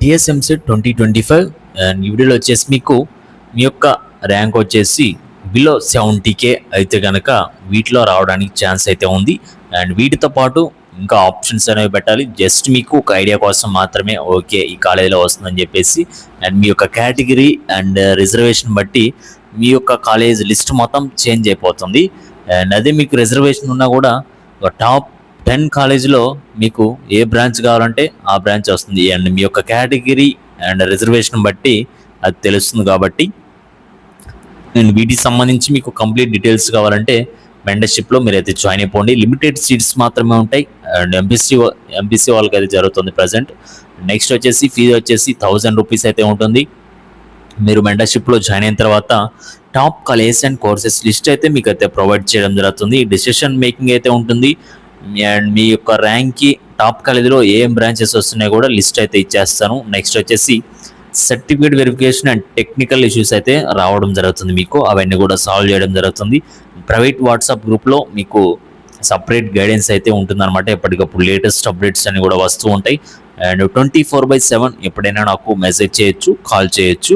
TS EAMCET 2025 and ఈ వీడియోలో వచ్చేసి మీకు మీ యొక్క ర్యాంక్ వచ్చేసి బిలో 70K అయితే కనుక వీటిలో రావడానికి ఛాన్స్ అయితే ఉంది. అండ్ వీటితో పాటు ఇంకా ఆప్షన్స్ అనేవి పెట్టాలి. జస్ట్ మీకు ఒక ఐడియా కోసం మాత్రమే ఓకే ఈ కాలేజీలో వస్తుందని చెప్పేసి. అండ్ మీ యొక్క కేటగిరీ అండ్ రిజర్వేషన్ బట్టి మీ యొక్క కాలేజ్ లిస్ట్ మొత్తం చేంజ్ అయిపోతుంది. అండ్ అదే మీకు రిజర్వేషన్ ఉన్నా కూడా టాప్ 10 కాలేజీలో మీకు ఏ బ్రాంచ్ కావాలంటే ఆ బ్రాంచ్ వస్తుంది. అండ్ మీ యొక్క కేటగిరీ అండ్ రిజర్వేషన్ బట్టి అది తెలుస్తుంది. కాబట్టి నేను వీటికి సంబంధించి మీకు కంప్లీట్ డీటెయిల్స్ కావాలంటే మెంటర్షిప్లో మీరైతే జాయిన్ అయిపోండి. లిమిటెడ్ సీట్స్ మాత్రమే ఉంటాయి. అండ్ ఎంపీసీ వాళ్ళకి అయితే జరుగుతుంది ప్రజెంట్. నెక్స్ట్ వచ్చేసి ఫీజు వచ్చేసి 1000 రూపీస్ అయితే ఉంటుంది. మీరు మెంటర్షిప్లో జాయిన్ అయిన తర్వాత top colleges and courses list అయితే మీకు అయితే ప్రొవైడ్ చేయడం జరుగుతుంది. డిసిషన్ మేకింగ్ అయితే ఉంటుంది. అండ్ మీ యొక్క ర్యాంక్కి టాప్ కాలేజీలో ఏం బ్రాంచెస్ వస్తున్నాయో కూడా లిస్ట్ అయితే ఇచ్చేస్తాను. నెక్స్ట్ వచ్చేసి certificate verification and technical issues అయితే రావడం జరుగుతుంది. మీకు అవన్నీ కూడా సాల్వ్ చేయడం జరుగుతుంది. ప్రైవేట్ వాట్సాప్ గ్రూప్లో మీకు సపరేట్ గైడెన్స్ అయితే ఉంటుందన్నమాట. ఎప్పటికప్పుడు లేటెస్ట్ అప్డేట్స్ అన్ని కూడా వస్తూ ఉంటాయి. అండ్ 24/7 ఎప్పుడైనా నాకు మెసేజ్ చేయొచ్చు, కాల్ చేయొచ్చు.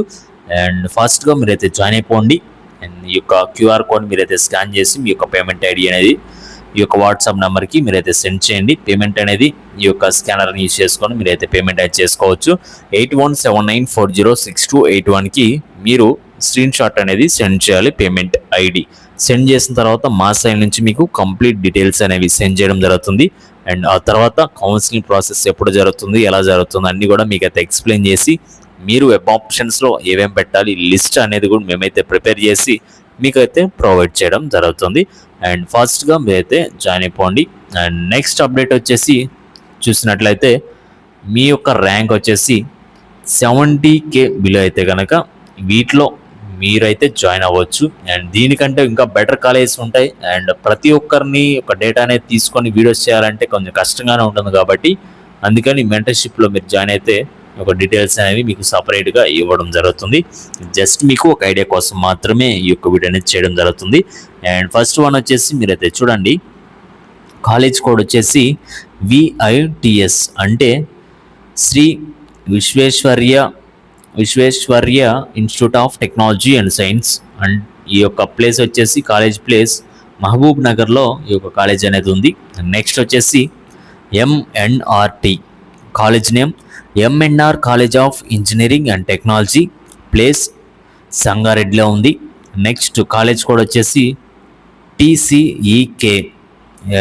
అండ్ ఫాస్ట్గా మీరైతే జాయిన్ అయిపోండి. అండ్ ఈ యొక్క క్యూఆర్ కోడ్ మీరైతే స్కాన్ చేసి మీ యొక్క పేమెంట్ ఐడి అనేది ఈ యొక్క వాట్సాప్ నెంబర్కి మీరైతే సెండ్ చేయండి. పేమెంట్ అనేది ఈ యొక్క స్కానర్ని యూజ్ చేసుకొని మీరైతే పేమెంట్ అయితే చేసుకోవచ్చు. 8179406281కి మీరు స్క్రీన్ షాట్ అనేది సెండ్ చేయాలి. పేమెంట్ ఐడి సెండ్ చేసిన తర్వాత మా సైడ్ నుంచి మీకు కంప్లీట్ డీటెయిల్స్ అనేవి సెండ్ చేయడం జరుగుతుంది. అండ్ ఆ తర్వాత కౌన్సిలింగ్ ప్రాసెస్ ఎప్పుడు జరుగుతుంది, ఎలా జరుగుతుంది అన్నీ కూడా మీకు అయితే ఎక్స్ప్లెయిన్ చేసి మీరు వెబ్ ఆప్షన్స్లో ఏమేం పెట్టాలి లిస్ట్ అనేది కూడా మేమైతే ప్రిపేర్ చేసి మీకైతే ప్రొవైడ్ చేయడం జరుగుతుంది. అండ్ ఫాస్ట్గా మీరైతే జాయిన్ అయిపోండి. అండ్ నెక్స్ట్ అప్డేట్ వచ్చేసి చూసినట్లయితే మీ యొక్క ర్యాంక్ వచ్చేసి 70K బిలో అయితే కనుక వీటిలో మీరైతే జాయిన్ అవ్వచ్చు. అండ్ దీనికంటే ఇంకా బెటర్ కాలేజెస్ ఉంటాయి. అండ్ ప్రతి ఒక్కరిని ఒక డేటా అనేది తీసుకొని వీడియోస్ చేయాలంటే కొంచెం కష్టంగానే ఉంటుంది. కాబట్టి అందుకని మెంటర్షిప్లో మీరు జాయిన్ అయితే ఒక డీటెయిల్స్ అనేవి మీకు సపరేట్గా ఇవ్వడం జరుగుతుంది. జస్ట్ మీకు ఒక ఐడియా కోసం మాత్రమే ఈ యొక్క వీడియో అనేది చేయడం జరుగుతుంది. అండ్ ఫస్ట్ వన్ వచ్చేసి మీరైతే చూడండి, కాలేజ్ కోడ్ వచ్చేసి VITS అంటే Sri Visvesvaraya institute of technology and science. And ఈ యొక్క ప్లేస్ వచ్చేసి కాలేజ్ ప్లేస్ మహబూబ్ నగర్లో ఈ యొక్క కాలేజ్ అనేది ఉంది. నెక్స్ట్ వచ్చేసి MNRT college name MNR college of engineering and technology, place సంగారెడ్డిలో ఉంది. నెక్స్ట్ కాలేజ్ కోడ్ వచ్చేసి TCEK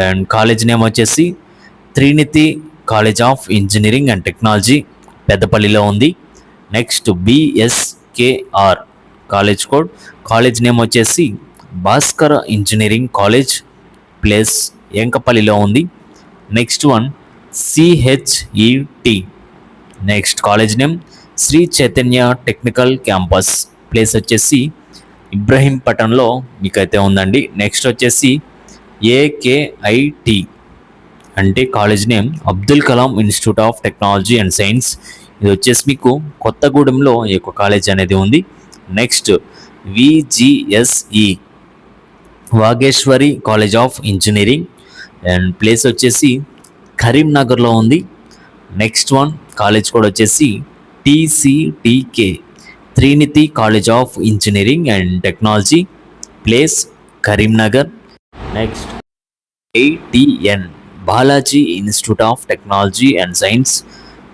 అండ్ కాలేజ్ నేమ్ వచ్చేసి Trinity college of engineering and technology, పెద్దపల్లిలో ఉంది. Next BSKR college code, college name వచ్చేసి భాస్కర్ ఇంజనీరింగ్ కాలేజ్, ప్లేస్ ఎంకపల్లిలో ఉంది. Next one CHET next college name Sri Chaitanya technical campus, place వచ్చేసి ఇబ్రహీంపట్నంలో మీకైతే ఉందండి. నెక్స్ట్ వచ్చేసి AKIT అంటే college name Abdul Kalam institute of technology and science, ఇది వచ్చేసి మీకు కొత్తగూడెంలో ఈ యొక్క కాలేజ్ అనేది ఉంది. Next VGSE Vageshwari college of engineering and place వచ్చేసి కరీంనగర్లో ఉంది. నెక్స్ట్ వన్ కాలేజ్ కోడ్ వచ్చేసి TCTK Trinity college of engineering and technology, place Karimnagar. Next ATN Balaji institute of technology and science,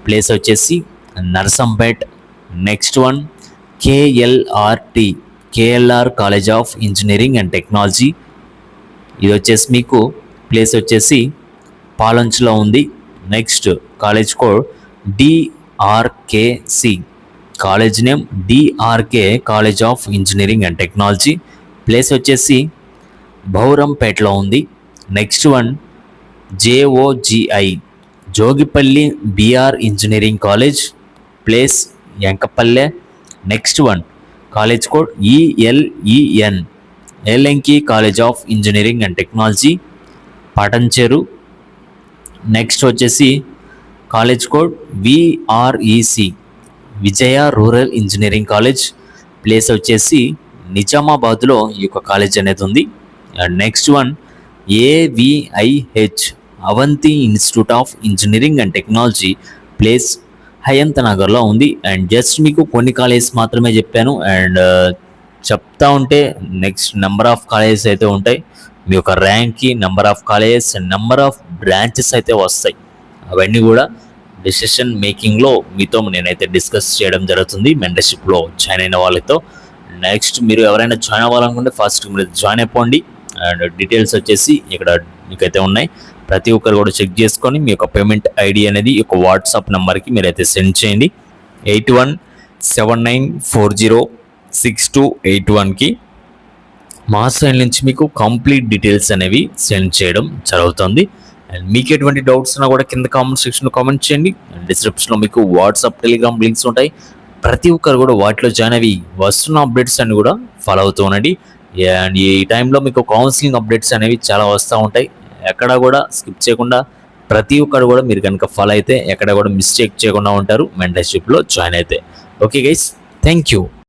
place వచ్చేసి Narsampet. Next one KLR college of engineering and technology, ఇది వచ్చేసి మీకు place వచ్చేసి పాలంచ్లో ఉంది. Next college code DRKC college name DRK college of engineering and technology, place వచ్చేసి బౌరంపేటలో ఉంది. Next one JOGI Jogipalli BR engineering college, place Enkapalle. Next one college code ELEN Elenki college of engineering and technology, Patancheru. Next వచ్చేసి college code VREC Vijaya rural engineering college, place వచ్చేసి నిజామాబాద్లో ఈ యొక్క college అనేది ఉంది. And next one AVIH Avanthi institute of engineering and technology, place హయంత్ నగర్లో ఉంది. అండ్ జస్ట్ మీకు కొన్ని కాలేజెస్ మాత్రమే చెప్పాను. అండ్ చెప్తా ఉంటే నెక్స్ట్ నెంబర్ ఆఫ్ కాలేజెస్ అయితే ఉంటాయి. మీ యొక్క ర్యాంక్కి number of colleges and number of branches అయితే వస్తాయి. అవన్నీ కూడా డెసిషన్ మేకింగ్లో మీతో నేనైతే డిస్కస్ చేయడం జరుగుతుంది మెంటర్షిప్లో జాయిన్ అయిన వాళ్ళతో. నెక్స్ట్ మీరు ఎవరైనా జాయిన్ అవ్వాలనుకుంటే ఫస్ట్ మీరు జాయిన్ అయిపోండి. అండ్ డీటెయిల్స్ వచ్చేసి ఇక్కడ మీకైతే ఉన్నాయి. ప్రతి ఒక్కరు కూడా చెక్ చేసుకొని మీ యొక్క పేమెంట్ ఐడి అనేది ఒక వాట్సాప్ నెంబర్కి మీరైతే సెండ్ చేయండి. 8179406281కి మా సైడ్ నుంచి మీకు కంప్లీట్ డీటెయిల్స్ అనేవి సెండ్ చేయడం జరుగుతుంది. అండ్ మీకు ఎటువంటి డౌట్స్ ఉన్నా కూడా కింద కామెంట్ సెక్షన్లో కామెంట్ చేయండి. అండ్ డిస్క్రిప్షన్లో మీకు వాట్సాప్ టెలిగ్రామ్ లింక్స్ ఉంటాయి. ప్రతి ఒక్కరు కూడా వాటిలో జాయిన్ అవి వస్తున్న అప్డేట్స్ అన్ని కూడా ఫాలో అవుతూ ఉండండి. అండ్ ఈ టైంలో మీకు కౌన్సిలింగ్ అప్డేట్స్ అనేవి చాలా వస్తూ ఉంటాయి. ఎక్కడ కూడా స్కిప్ చేయకుండా ప్రతి ఒక్కరు కూడా మీరు కనుక ఫాలో అయితే ఎక్కడ కూడా మిస్టేక్ చేయకుండా ఉంటారు మెంటర్షిప్లో జాయిన్ అయితే. Okay guys, thank you.